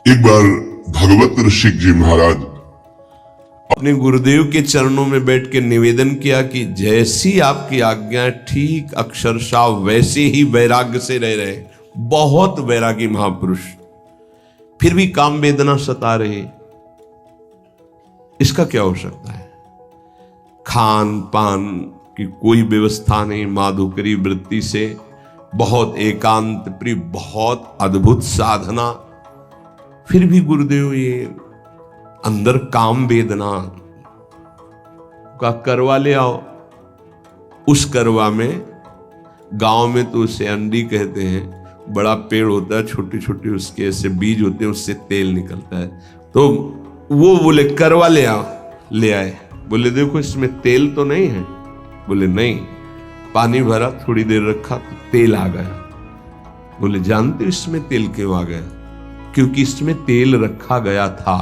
एक बार भगवत ऋषिक जी महाराज अपने गुरुदेव के चरणों में बैठ के निवेदन किया कि जैसी आपकी आज्ञा ठीक अक्षरशः वैसे ही वैराग्य से रह रहे। बहुत वैरागी महापुरुष, फिर भी काम वेदना सता रहे। इसका क्या हो सकता है? खान पान की कोई व्यवस्था नहीं, माधुकरी वृत्ति से बहुत एकांत प्रिय, बहुत अद्भुत साधना, फिर भी गुरुदेव ये अंदर काम वेदना का करवा ले आओ। उस करवा में गांव में तो उसे अंडी कहते हैं, बड़ा पेड़ होता है, छोटे छोटे उसके ऐसे बीज होते हैं, उससे तेल निकलता है। तो वो बोले करवा ले आओ, ले आए। बोले देखो इसमें तेल तो नहीं है। बोले नहीं। पानी भरा, थोड़ी देर रखा तो तेल आ गया। बोले जानते हो इसमें तेल क्यों आ गया? क्योंकि इसमें तेल रखा गया था।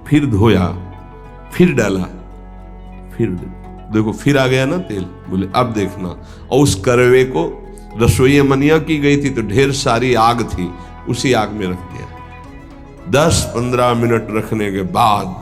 फिर धोया, फिर डाला, फिर देखो फिर आ गया ना तेल। बोले अब देखना। और उस करवे को रसोई मनिया की गई थी तो ढेर सारी आग थी, उसी आग में रख दिया। 10-15 मिनट रखने के बाद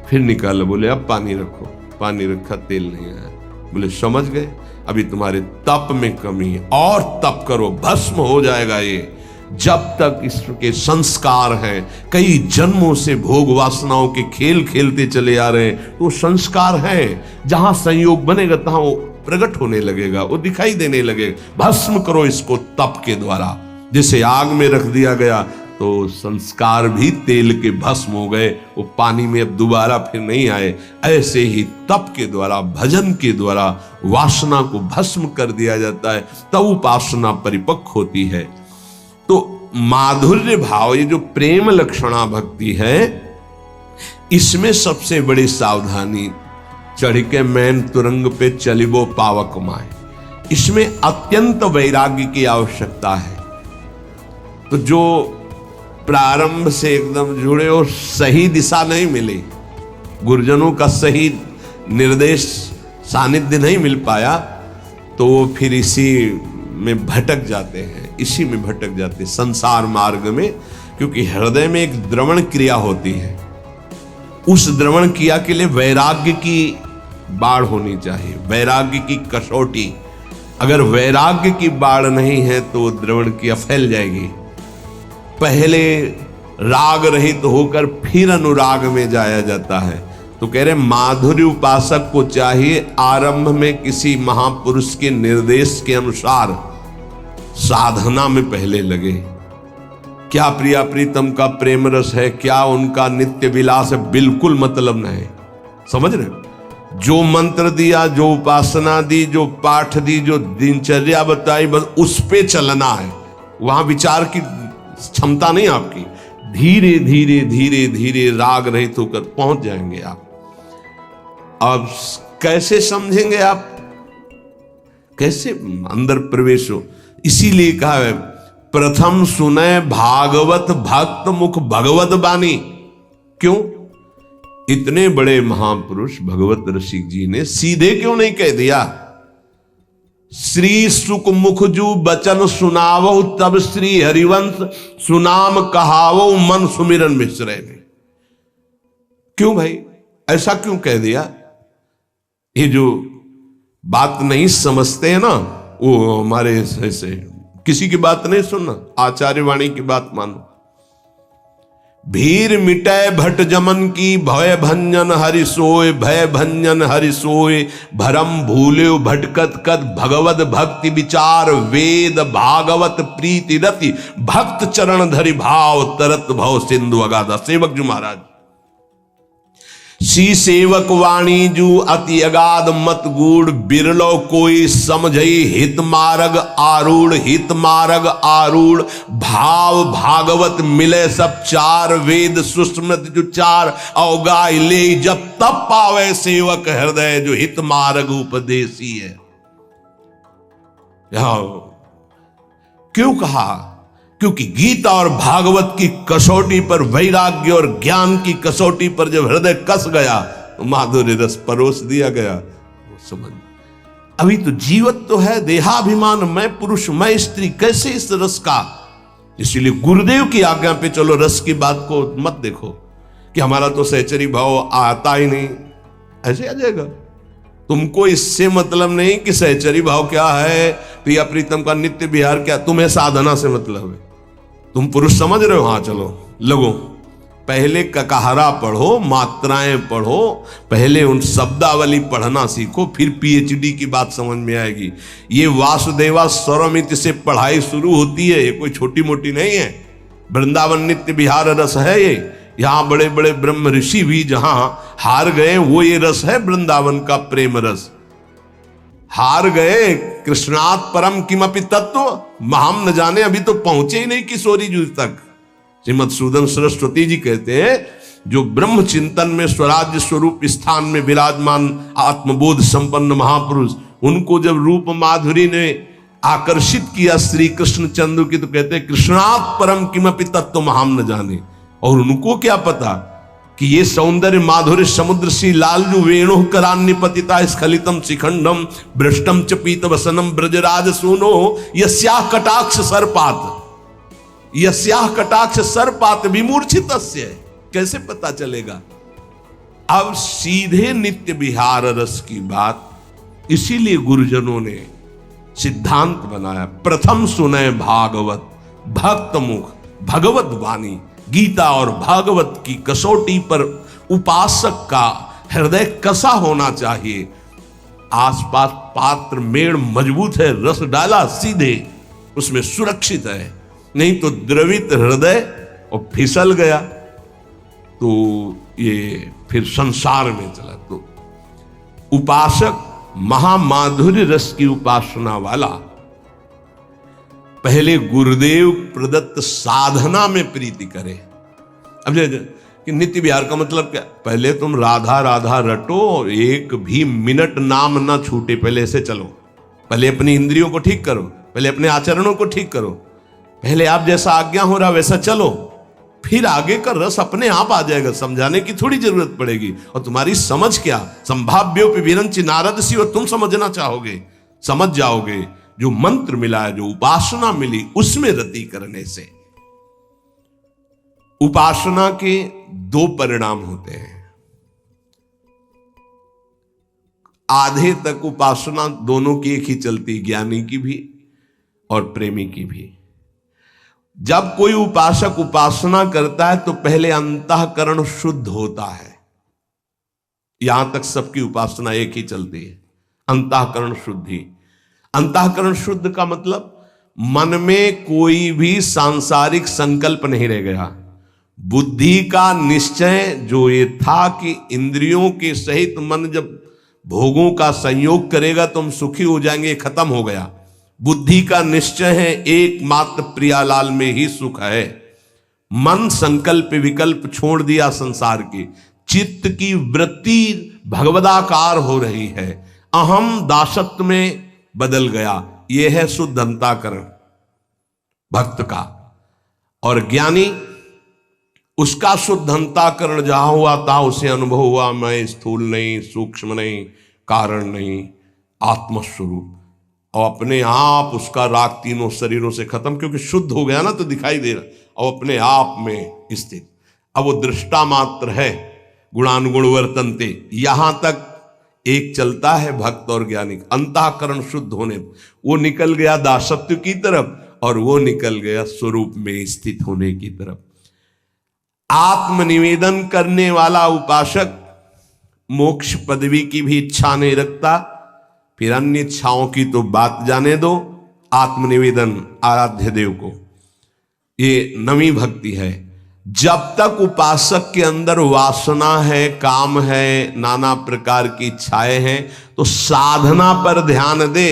फिर निकाला। बोले अब पानी रखो। पानी रखा, तेल नहीं आया। बोले समझ गए, अभी तुम्हारे तप में कमी है, और तप करो, भस्म हो जाएगा ये। जब तक इसके संस्कार हैं, कई जन्मों से भोग वासनाओं के खेल खेलते चले आ रहे हैं, तो संस्कार हैं। जहां संयोग बनेगा तहां वो प्रकट होने लगेगा, वो दिखाई देने लगेगा। भस्म करो इसको तप के द्वारा। जैसे आग में रख दिया गया तो संस्कार भी तेल के भस्म हो गए, वो पानी में अब दोबारा फिर नहीं आए। ऐसे ही तप के द्वारा, भजन के द्वारा वासना को भस्म कर दिया जाता है, तब उपासना परिपक्व होती है। तो माधुर्य भाव, ये जो प्रेम लक्षणा भक्ति है, इसमें सबसे बड़ी सावधानी, चढ़ के मैन तुरंग पे चलिबो पावक माए, इसमें अत्यंत वैराग्य की आवश्यकता है। तो जो प्रारंभ से एकदम जुड़े और सही दिशा नहीं मिली, गुरुजनों का सही निर्देश सानिध्य नहीं मिल पाया, तो वो फिर इसी में भटक जाते हैं, इसी में भटक जाते हैं संसार मार्ग में। क्योंकि हृदय में एक द्रवण क्रिया होती है, उस द्रवण क्रिया के लिए वैराग्य की बाढ़ होनी चाहिए, वैराग्य की कसौटी। अगर वैराग्य की बाढ़ नहीं है तो द्रवण क्रिया फैल जाएगी। पहले राग रहित होकर फिर अनुराग में जाया जाता है। तो कह रहे माधुर्य उपासक को चाहिए आरंभ में किसी महापुरुष के निर्देश के अनुसार साधना में पहले लगे। क्या प्रिया प्रीतम का प्रेम रस है, क्या उनका नित्य विलास है, बिल्कुल मतलब नहीं। समझ रहे? जो मंत्र दिया, जो उपासना दी, जो पाठ दी, जो दिनचर्या बताई, बस उस पे चलना है। वहां विचार की क्षमता नहीं आपकी। धीरे धीरे धीरे धीरे राग रहित होकर पहुंच जाएंगे आप। अब कैसे समझेंगे आप? कैसे अंदर प्रवेश हो? इसीलिए कहा है प्रथम सुने भागवत भक्त मुख भगवत बानी। क्यों? इतने बड़े महापुरुष भगवत ऋषिक जी ने सीधे क्यों नहीं कह दिया श्री सुख मुख जू बचन सुनावो, तब श्री हरिवंश सुनाम कहावो, मन सुमिरन मिश्रे में? क्यों भाई ऐसा क्यों कह दिया? ये जो बात नहीं समझते हैं ना, वो हमारे ऐसे किसी की बात नहीं सुनना, आचार्य वाणी की बात मानो। भीर मिटय भट जमन की, भय भंजन हरि सोय, भय भंजन हरि सोय, भरम भूल्यो भटकत कद, भगवत भक्ति विचार, वेद भागवत प्रीति रति, भक्त चरण धरि भाव, तरत भव सिंधु अगाधा। सेवक जी महाराज, सी सेवक वाणी जू अति अगाध मत गूढ़, बिरलो कोई समझई हित मार्ग आरूढ़, हित मार्ग आरूढ़, भाव भागवत मिले सब चार, वेद सुस्मृत जो चार, अवगाय ले जब तब पावे सेवक हृदय, जो हित मार्ग उपदेशी है। क्यों कहा? क्योंकि गीता और भागवत की कसौटी पर, वैराग्य और ज्ञान की कसौटी पर जब हृदय कस गया तो माधुर्य रस परोस दिया गया। समझ, अभी तो जीवत तो है, देहाभिमान, मैं पुरुष मैं स्त्री, कैसे इस रस का इसीलिए गुरुदेव की आज्ञा पे चलो, रस की बात को मत देखो कि हमारा तो सहचरी भाव आता ही नहीं, ऐसे आ जाएगा। तुमको इससे मतलब नहीं कि सहचरी भाव क्या है, प्रिया प्रीतम का नित्य विहार क्या, तुम्हें साधना से मतलब है। तुम पुरुष समझ रहे हो, हाँ चलो लगो, पहले ककाहरा पढ़ो, मात्राएं पढ़ो, पहले उन शब्दावली पढ़ना सीखो, फिर पीएचडी की बात समझ में आएगी। ये वासुदेवा स्वरमिति से पढ़ाई शुरू होती है, ये कोई छोटी मोटी नहीं है। वृंदावन नित्य विहार रस है ये। यहां बड़े बड़े ब्रह्म ऋषि भी जहां हार गए, वो ये रस है वृंदावन का प्रेम रस। हार गए कृष्णात् परम किमपि तत्व महाम न जाने, अभी तो पहुंचे ही नहीं किशोरी जूझ तक। श्रीमद सूदन सरस्वती जी कहते हैं, जो ब्रह्म चिंतन में स्वराज्य स्वरूप स्थान में विराजमान आत्मबोध संपन्न महापुरुष, उनको जब रूप माधुरी ने आकर्षित किया श्री कृष्ण चंद्र की, तो कहते हैं कृष्णात् परम किमपि तत्व महाम न जाने। और उनको क्या पता कि ये सौंदर्य माधुर्य समुद्र सी लालजु वेणु करान्निपतिता स्खलितम शिखंडम भ्रष्टम च पीत वसनम ब्रजराज सुनो यस्याह कटाक्ष सर्पात, यस्याह कटाक्ष सर्पात विमूर्छितस्य। कैसे पता चलेगा? अब सीधे नित्य विहार रस की बात, इसीलिए गुरुजनों ने सिद्धांत बनाया, प्रथम सुने भागवत भक्त मुख भगवत वाणी। गीता और भागवत की कसौटी पर उपासक का हृदय कसा होना चाहिए। आसपास पात्र मेड़ मजबूत है, रस डाला सीधे, उसमें सुरक्षित है, नहीं तो द्रवित हृदय और फिसल गया तो ये फिर संसार में चला। तो उपासक महामाधुर्य रस की उपासना वाला पहले गुरुदेव प्रदत्त साधना में प्रीति करे। अब कि नित्य विहार का मतलब क्या? पहले तुम राधा राधा रटो, एक भी मिनट नाम ना छूटे, पहले ऐसे चलो। पहले अपनी इंद्रियों को ठीक करो, पहले अपने आचरणों को ठीक करो, पहले आप जैसा आज्ञा हो रहा वैसा चलो, फिर आगे का रस अपने आप आ जाएगा, समझाने की थोड़ी जरूरत पड़ेगी। और तुम्हारी समझ क्या, संभाव्योपि विरंचि नारद सी, और तुम समझना चाहोगे, समझ जाओगे। जो मंत्र मिला है, जो उपासना मिली, उसमें रति करने से उपासना के दो परिणाम होते हैं। आधे तक उपासना दोनों की एक ही चलती, ज्ञानी की भी और प्रेमी की भी। जब कोई उपासक उपासना करता है तो पहले अंतःकरण शुद्ध होता है। यहां तक सबकी उपासना एक ही चलती है, अंतःकरण शुद्धि। अंतःकरण शुद्ध का मतलब मन में कोई भी सांसारिक संकल्प नहीं रह गया। बुद्धि का निश्चय जो ये था कि इंद्रियों के सहित मन जब भोगों का संयोग करेगा तो हम सुखी हो जाएंगे, खत्म हो गया। बुद्धि का निश्चय है एकमात्र प्रियालाल में ही सुख है। मन संकल्प विकल्प छोड़ दिया संसार के, चित्त की वृत्ति भगवदाकार हो रही है, अहम दासत्व में बदल गया। यह है शुद्ध अंतःकरण भक्त का। और ज्ञानी, उसका शुद्ध अंतःकरण जहां हुआ था उसे अनुभव हुआ, मैं स्थूल नहीं, सूक्ष्म नहीं, कारण नहीं, आत्मस्वरूप। और अपने आप उसका राग तीनों शरीरों से खत्म, क्योंकि शुद्ध हो गया ना तो दिखाई दे रहा, और अपने आप में स्थित। अब वो दृष्टा मात्र है, गुणानुगुण वर्तनते। यहां तक एक चलता है भक्त और ज्ञानी। अंतःकरण शुद्ध होने वो निकल गया दासत्व की तरफ और वो निकल गया स्वरूप में स्थित होने की तरफ। आत्मनिवेदन करने वाला उपासक मोक्ष पदवी की भी इच्छा नहीं रखता, फिर अन्य इच्छाओं की तो बात जाने दो। आत्मनिवेदन आराध्य देव को, ये नवी भक्ति है। जब तक उपासक के अंदर वासना है, काम है, नाना प्रकार की इच्छाएं हैं, तो साधना पर ध्यान दे।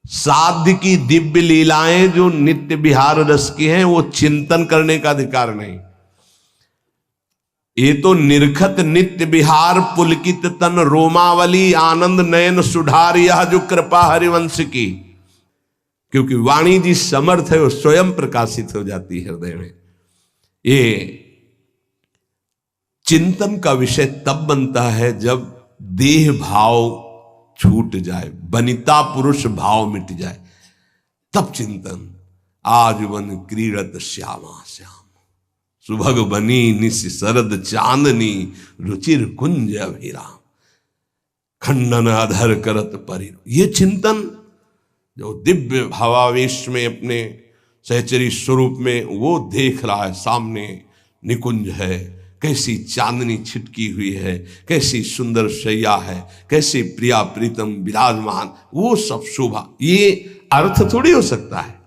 साध्य की दिव्य लीलाएं जो नित्य विहार रस की हैं, वो चिंतन करने का अधिकार नहीं। ये तो निरखत नित्य विहार पुलकित तन रोमावली आनंद नयन सुधार, यह जो कृपा हरिवंश की। क्योंकि वाणी जी समर्थ है, वो स्वयं प्रकाशित हो जाती है हृदय में। ये चिंतन का विषय तब बनता है जब देह भाव छूट जाए, बनिता पुरुष भाव मिट जाए, तब चिंतन। आज वन क्रीड़त श्यामा श्याम, सुभग बनी निस शरद चांदनी, रुचिर कुंज अभिराम, खंडन अधर करत परि। ये चिंतन जो दिव्य भावावेश में अपने सहचरी स्वरूप में वो देख रहा है, सामने निकुंज है, कैसी चांदनी छिटकी हुई है, कैसी सुंदर शैया है, कैसे प्रिया प्रीतम विराजमान, वो सब शोभा। ये अर्थ थोड़ी हो सकता है,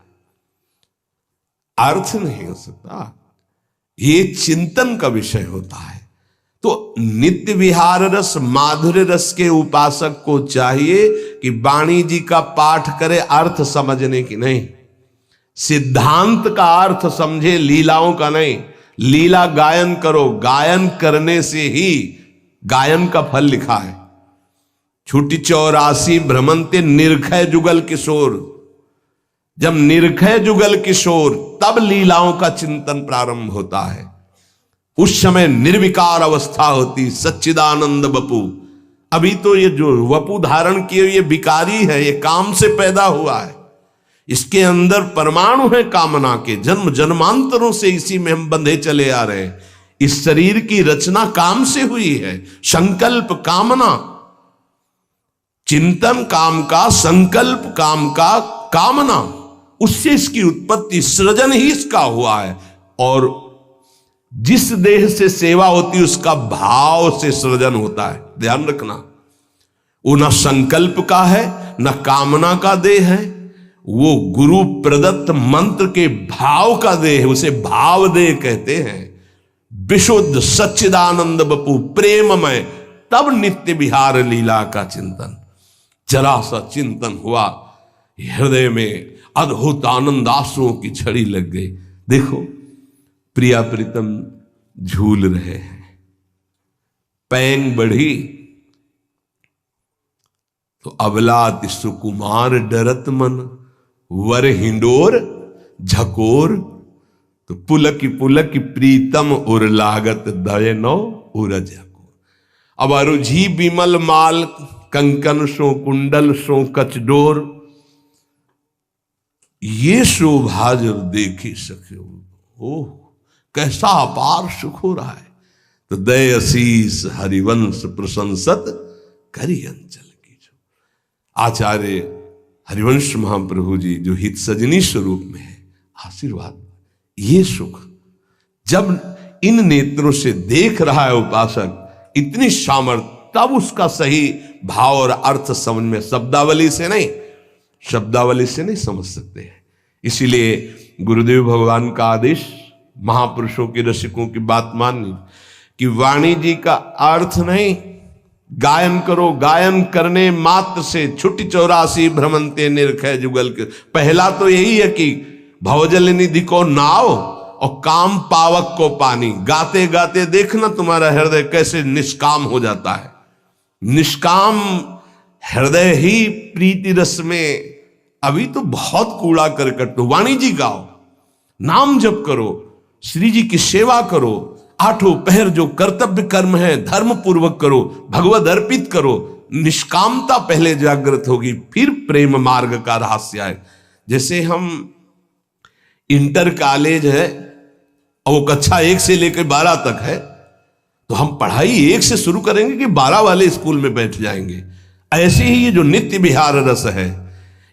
अर्थ नहीं हो सकता, ये चिंतन का विषय होता है। तो नित्य विहार रस माधुर्य रस के उपासक को चाहिए कि वाणी जी का पाठ करे अर्थ समझने की नहीं, सिद्धांत का अर्थ समझे, लीलाओं का नहीं। लीला गायन करो, गायन करने से ही गायन का फल लिखा है। छुटी 84 भ्रमंते निर्खय जुगल किशोर, जब निर्खय जुगल किशोर तब लीलाओं का चिंतन प्रारंभ होता है। उस समय निर्विकार अवस्था होती, सच्चिदानंद वपु। अभी तो ये जो वपु धारण किए ये विकारी है, ये काम से पैदा हुआ है, इसके अंदर परमाणु है कामना के, जन्म जन्मांतरों से इसी में हम बंधे चले आ रहे हैं। इस शरीर की रचना काम से हुई है, संकल्प कामना, चिंतन काम का, संकल्प काम का, कामना, उससे इसकी उत्पत्ति, सृजन ही इसका हुआ है। और जिस देह से सेवा होती है उसका भाव से सृजन होता है, ध्यान रखना। वो न संकल्प का है न कामना का देह है, वो गुरु प्रदत्त मंत्र के भाव का देह है, उसे भाव देह कहते हैं। विशुद्ध सच्चिदानंद बपू प्रेममय, तब नित्य विहार लीला का चिंतन। जरा सा चिंतन हुआ, हृदय में अद्भुत आनंद आंसुओं की छड़ी लग गई। देखो प्रिया प्रीतम झूल रहे हैं, पैंग बढ़ी तो अबलात सुकुमार डरत मन, वर हिंडोर झकोर तो पुलक प्रीतम उर लागत दयनो उरज। अब अरुझी बिमल माल कंकन सो कुंडल सो कचडोर, ये शोभा जब देखी सके, ओह कैसा अपार सुख हो रहा है। तो दय असीस हरिवंश प्रशंसत करी अंचल की। जो आचार्य हरिवंश महाप्रभु जी जो हित सजनी स्वरूप में है, आशीर्वाद, ये सुख जब इन नेत्रों से देख रहा है उपासक, इतनी सामर्थ्य, तब उसका सही भाव और अर्थ समझ में, शब्दावली से नहीं, शब्दावली से नहीं समझ सकते हैं। इसीलिए गुरुदेव भगवान का आदेश, महापुरुषों के रसिकों की बात माननी कि वाणी जी का अर्थ नहीं, गायन करो, गायन करने मात्र से छुट्टी 84 भ्रमंते निर्खय जुगल के। पहला तो यही है कि भवजल निधि को नाव और काम पावक को पानी। गाते गाते देखना तुम्हारा हृदय कैसे निष्काम हो जाता है। निष्काम हृदय ही प्रीति रस में, अभी तो बहुत कूड़ा करकट। तो वाणी जी गाओ, नाम जप करो, श्री जी की सेवा करो, आठों पहर जो कर्तव्य कर्म है धर्म पूर्वक करो, भगवद अर्पित करो। निष्कामता पहले जागृत होगी, फिर प्रेम मार्ग का रहस्य आए। जैसे हम इंटर कॉलेज है और वो कक्षा 1 से लेकर 12 तक है, तो हम पढ़ाई 1 से शुरू करेंगे कि 12 वाले स्कूल में बैठ जाएंगे। ऐसे ही ये जो नित्य विहार रस है,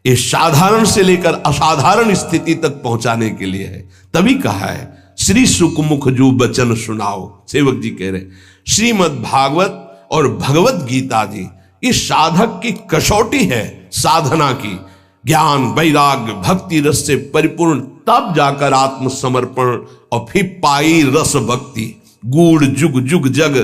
ये साधारण से लेकर असाधारण स्थिति तक पहुंचाने के लिए है। तभी कहा है श्री सुखमुख जो बचन सुनाओ। सेवक जी कह रहे श्रीमद् भागवत और भगवत गीता जी ये साधक की कसौटी है साधना की। ज्ञान वैराग्य भक्ति रस से परिपूर्ण, तब जाकर आत्मसमर्पण और फिर पाई रस भक्ति। गूढ़ जुग जुग जग